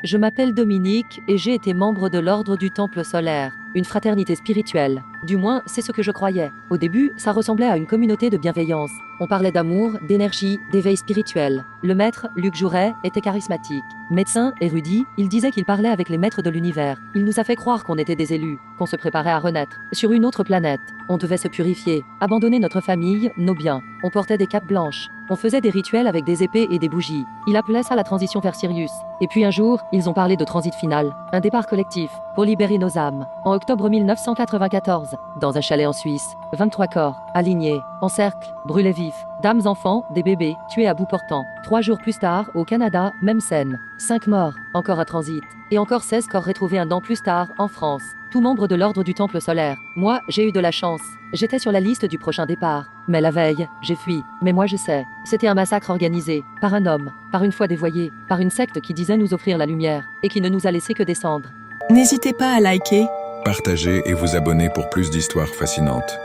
Je m'appelle Dominique et j'ai été membre de l'Ordre du Temple solaire, une fraternité spirituelle. Du moins, c'est ce que je croyais. Au début, ça ressemblait à une communauté de bienveillance. On parlait d'amour, d'énergie, d'éveil spirituel. Le maître, Luc Jouret, était charismatique. Médecin, érudit, il disait qu'il parlait avec les maîtres de l'univers. Il nous a fait croire qu'on était des élus, qu'on se préparait à renaître. Sur une autre planète, on devait se purifier, abandonner notre famille, nos biens. On portait des capes blanches. On faisait des rituels avec des épées et des bougies. Il appelait ça la transition vers Sirius. Et puis un jour, ils ont parlé de transit final, un départ collectif, pour libérer nos âmes. En octobre 1994, dans un chalet en Suisse, 23 corps, alignés, en cercle, brûlés vifs, dames enfants, des bébés, tués à bout portant. 3 jours plus tard, au Canada, même scène. 5 morts, encore à transit. Et encore 16 corps retrouvés un an plus tard, en France. Tout membre de l'Ordre du Temple solaire. Moi, j'ai eu de la chance. J'étais sur la liste du prochain départ. Mais la veille, j'ai fui. Mais moi je sais. C'était un massacre organisé. Par un homme. Par une foi dévoyée. Par une secte qui disait nous offrir la lumière. Et qui ne nous a laissé que descendre. N'hésitez pas à liker, Partagez et vous abonnez pour plus d'histoires fascinantes.